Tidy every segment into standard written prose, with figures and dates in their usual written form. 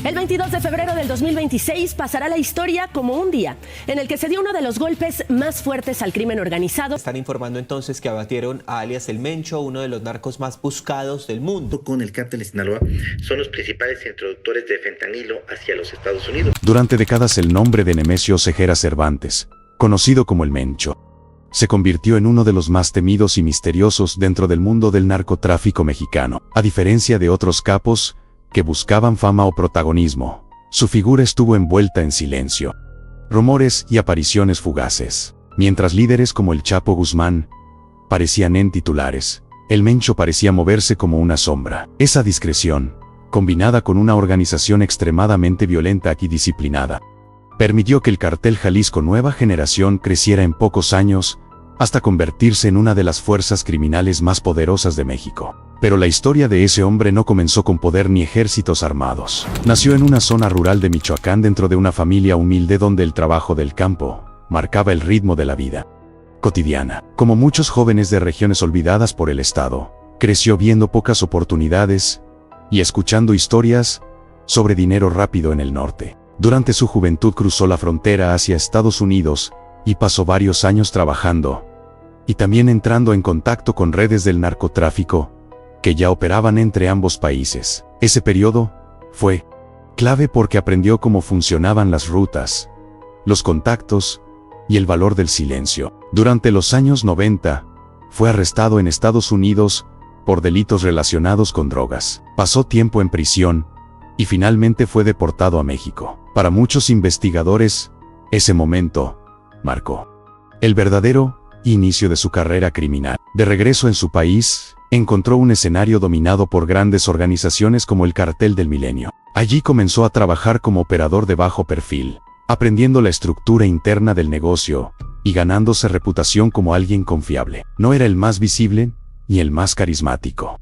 El 22 de febrero del 2026 pasará a la historia como un día en el que se dio uno de los golpes más fuertes al crimen organizado. Están informando entonces que abatieron a alias El Mencho, uno de los narcos más buscados del mundo. Con el cártel de Sinaloa son los principales introductores de fentanilo hacia los Estados Unidos. Durante décadas el nombre de Nemesio Ceguera Cervantes, conocido como El Mencho, se convirtió en uno de los más temidos y misteriosos dentro del mundo del narcotráfico mexicano. A diferencia de otros capos que buscaban fama o protagonismo, su figura estuvo envuelta en silencio, rumores y apariciones fugaces. Mientras líderes como el Chapo Guzmán parecían en titulares, El Mencho parecía moverse como una sombra. Esa discreción, combinada con una organización extremadamente violenta y disciplinada, permitió que el cartel Jalisco Nueva Generación creciera en pocos años, hasta convertirse en una de las fuerzas criminales más poderosas de México. Pero la historia de ese hombre no comenzó con poder ni ejércitos armados. Nació en una zona rural de Michoacán dentro de una familia humilde donde el trabajo del campo marcaba el ritmo de la vida cotidiana. Como muchos jóvenes de regiones olvidadas por el Estado, creció viendo pocas oportunidades y escuchando historias sobre dinero rápido en el norte. Durante su juventud cruzó la frontera hacia Estados Unidos y pasó varios años trabajando y también entrando en contacto con redes del narcotráfico que ya operaban entre ambos países. Ese periodo fue clave porque aprendió cómo funcionaban las rutas, los contactos y el valor del silencio. Durante los años 90, fue arrestado en Estados Unidos por delitos relacionados con drogas. Pasó tiempo en prisión y finalmente fue deportado a México. Para muchos investigadores, ese momento marcó el verdadero inicio de su carrera criminal. De regreso en su país, encontró un escenario dominado por grandes organizaciones como el Cartel del Milenio. Allí comenzó a trabajar como operador de bajo perfil, aprendiendo la estructura interna del negocio y ganándose reputación como alguien confiable. No era el más visible ni el más carismático,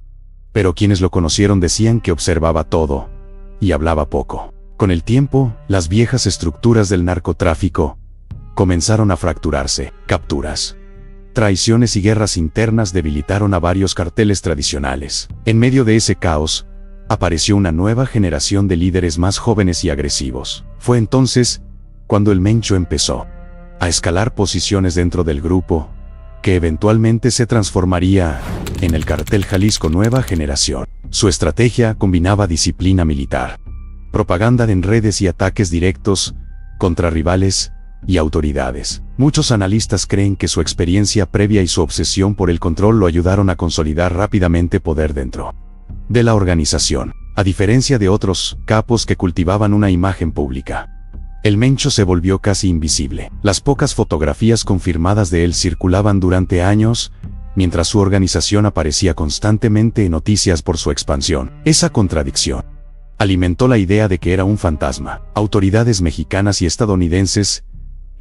pero quienes lo conocieron decían que observaba todo y hablaba poco. Con el tiempo, las viejas estructuras del narcotráfico comenzaron a fracturarse. Capturas, traiciones y guerras internas debilitaron a varios carteles tradicionales. En medio de ese caos, apareció una nueva generación de líderes más jóvenes y agresivos. Fue entonces cuando El Mencho empezó a escalar posiciones dentro del grupo, que eventualmente se transformaría en el Cartel Jalisco Nueva Generación. Su estrategia combinaba disciplina militar, propaganda en redes y ataques directos contra rivales y autoridades. Muchos analistas creen que su experiencia previa y su obsesión por el control lo ayudaron a consolidar rápidamente poder dentro de la organización. A diferencia de otros capos que cultivaban una imagen pública, El Mencho se volvió casi invisible. Las pocas fotografías confirmadas de él circulaban durante años, mientras su organización aparecía constantemente en noticias por su expansión. Esa contradicción alimentó la idea de que era un fantasma. Autoridades mexicanas y estadounidenses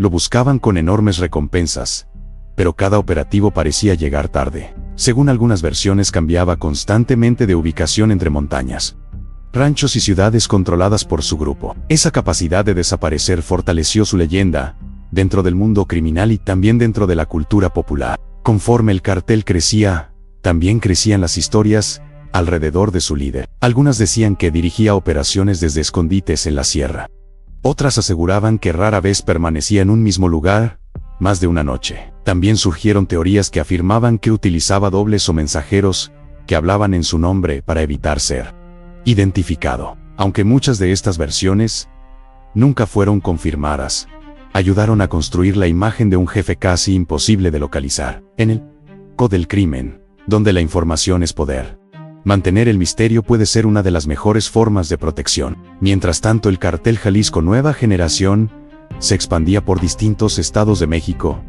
lo buscaban con enormes recompensas, pero cada operativo parecía llegar tarde. Según algunas versiones, cambiaba constantemente de ubicación entre montañas, ranchos y ciudades controladas por su grupo. Esa capacidad de desaparecer fortaleció su leyenda dentro del mundo criminal y también dentro de la cultura popular. Conforme el cartel crecía, también crecían las historias alrededor de su líder. Algunas decían que dirigía operaciones desde escondites en la sierra. Otras aseguraban que rara vez permanecía en un mismo lugar más de una noche. También surgieron teorías que afirmaban que utilizaba dobles o mensajeros que hablaban en su nombre para evitar ser identificado. Aunque muchas de estas versiones nunca fueron confirmadas, ayudaron a construir la imagen de un jefe casi imposible de localizar. En el co del crimen, donde la información es poder, mantener el misterio puede ser una de las mejores formas de protección. Mientras tanto, el Cartel Jalisco Nueva Generación se expandía por distintos estados de México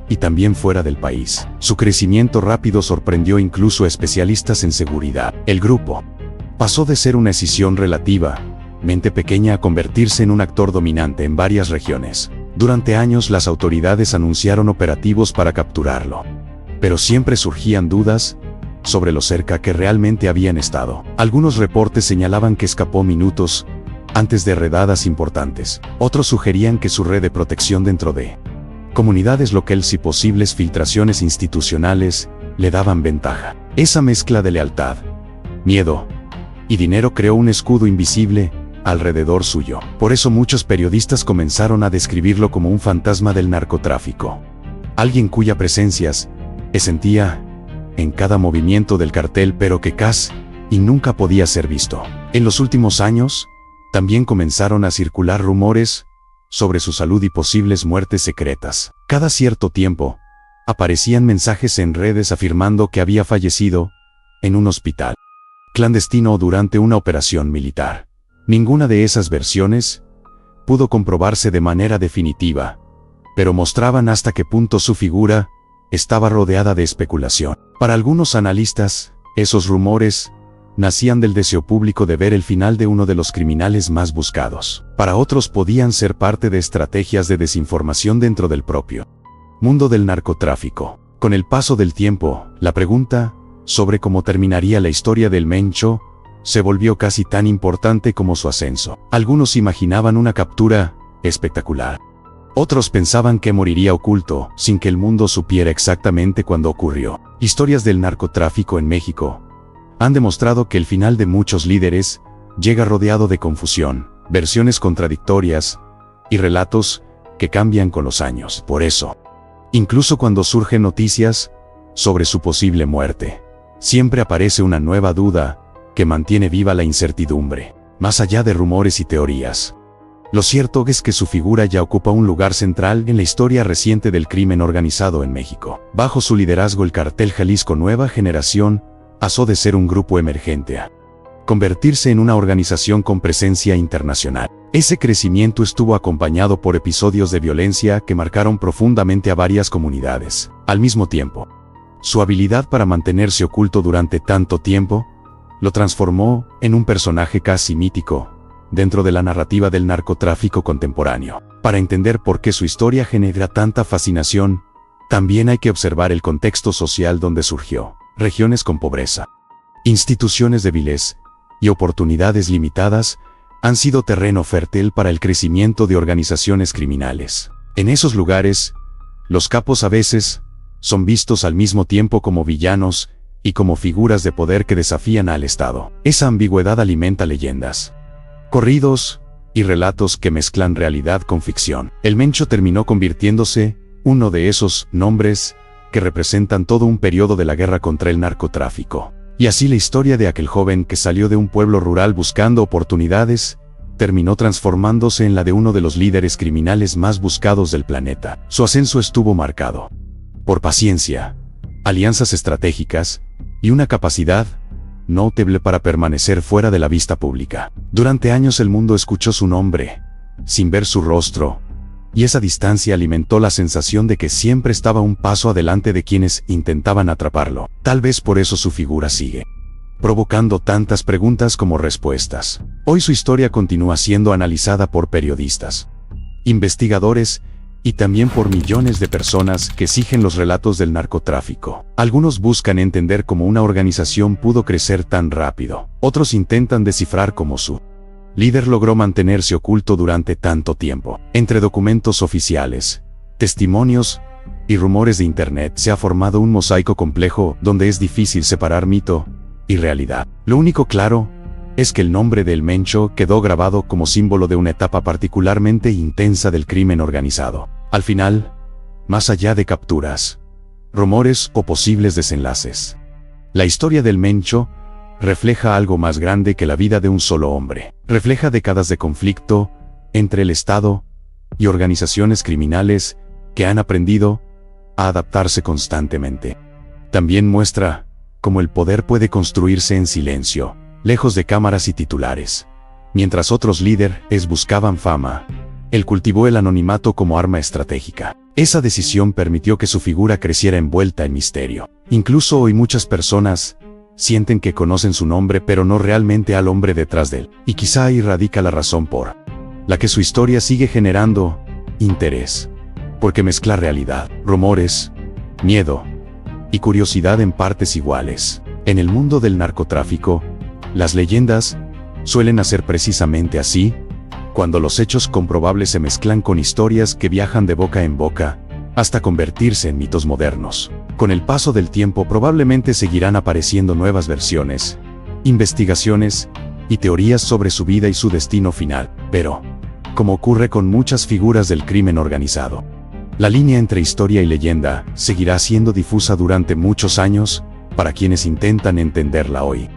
y también fuera del país. Su crecimiento rápido sorprendió incluso a especialistas en seguridad. El grupo pasó de ser una escisión relativamente pequeña a convertirse en un actor dominante en varias regiones. Durante años las autoridades anunciaron operativos para capturarlo, pero siempre surgían dudas sobre lo cerca que realmente habían estado. Algunos reportes señalaban que escapó minutos antes de redadas importantes. Otros sugerían que su red de protección dentro de comunidades locales y posibles filtraciones institucionales le daban ventaja. Esa mezcla de lealtad, miedo y dinero creó un escudo invisible alrededor suyo. Por eso muchos periodistas comenzaron a describirlo como un fantasma del narcotráfico. Alguien cuya presencia se sentía en cada movimiento del cartel, pero que casi y nunca podía ser visto. En los últimos años, también comenzaron a circular rumores sobre su salud y posibles muertes secretas. Cada cierto tiempo, aparecían mensajes en redes afirmando que había fallecido en un hospital clandestino o durante una operación militar. Ninguna de esas versiones pudo comprobarse de manera definitiva, pero mostraban hasta qué punto su figura estaba rodeada de especulación. Para algunos analistas, esos rumores nacían del deseo público de ver el final de uno de los criminales más buscados. Para otros podían ser parte de estrategias de desinformación dentro del propio mundo del narcotráfico. Con el paso del tiempo, la pregunta sobre cómo terminaría la historia del Mencho se volvió casi tan importante como su ascenso. Algunos imaginaban una captura espectacular. Otros pensaban que moriría oculto, sin que el mundo supiera exactamente cuándo ocurrió. Historias del narcotráfico en México han demostrado que el final de muchos líderes llega rodeado de confusión, versiones contradictorias y relatos que cambian con los años. Por eso, incluso cuando surgen noticias sobre su posible muerte, siempre aparece una nueva duda que mantiene viva la incertidumbre. Más allá de rumores y teorías, lo cierto es que su figura ya ocupa un lugar central en la historia reciente del crimen organizado en México. Bajo su liderazgo, el Cartel Jalisco Nueva Generación pasó de ser un grupo emergente a convertirse en una organización con presencia internacional. Ese crecimiento estuvo acompañado por episodios de violencia que marcaron profundamente a varias comunidades. Al mismo tiempo, su habilidad para mantenerse oculto durante tanto tiempo lo transformó en un personaje casi mítico dentro de la narrativa del narcotráfico contemporáneo. Para entender por qué su historia genera tanta fascinación, también hay que observar el contexto social donde surgió. Regiones con pobreza, instituciones débiles y oportunidades limitadas han sido terreno fértil para el crecimiento de organizaciones criminales. En esos lugares, los capos a veces son vistos al mismo tiempo como villanos y como figuras de poder que desafían al Estado. Esa ambigüedad alimenta leyendas, corridos y relatos que mezclan realidad con ficción. El Mencho terminó convirtiéndose uno de esos nombres que representan todo un periodo de la guerra contra el narcotráfico. Y así la historia de aquel joven que salió de un pueblo rural buscando oportunidades terminó transformándose en la de uno de los líderes criminales más buscados del planeta. Su ascenso estuvo marcado por paciencia, alianzas estratégicas y una capacidad notable para permanecer fuera de la vista pública. Durante años el mundo escuchó su nombre, sin ver su rostro, y esa distancia alimentó la sensación de que siempre estaba un paso adelante de quienes intentaban atraparlo. Tal vez por eso su figura sigue provocando tantas preguntas como respuestas. Hoy su historia continúa siendo analizada por periodistas, investigadores y también por millones de personas que siguen los relatos del narcotráfico. Algunos buscan entender cómo una organización pudo crecer tan rápido. Otros intentan descifrar cómo su líder logró mantenerse oculto durante tanto tiempo. Entre documentos oficiales, testimonios y rumores de Internet se ha formado un mosaico complejo donde es difícil separar mito y realidad. Lo único claro es que el nombre del Mencho quedó grabado como símbolo de una etapa particularmente intensa del crimen organizado. Al final, más allá de capturas, rumores o posibles desenlaces, la historia del Mencho refleja algo más grande que la vida de un solo hombre. Refleja décadas de conflicto entre el Estado y organizaciones criminales que han aprendido a adaptarse constantemente. También muestra cómo el poder puede construirse en silencio, lejos de cámaras y titulares. Mientras otros líderes buscaban fama, él cultivó el anonimato como arma estratégica. Esa decisión permitió que su figura creciera envuelta en misterio. Incluso hoy muchas personas sienten que conocen su nombre pero no realmente al hombre detrás de él. Y quizá ahí radica la razón por la que su historia sigue generando interés. Porque mezcla realidad, rumores, miedo y curiosidad en partes iguales. En el mundo del narcotráfico, las leyendas suelen hacer precisamente así, cuando los hechos comprobables se mezclan con historias que viajan de boca en boca, hasta convertirse en mitos modernos. Con el paso del tiempo probablemente seguirán apareciendo nuevas versiones, investigaciones y teorías sobre su vida y su destino final. Pero, como ocurre con muchas figuras del crimen organizado, la línea entre historia y leyenda seguirá siendo difusa durante muchos años para quienes intentan entenderla hoy.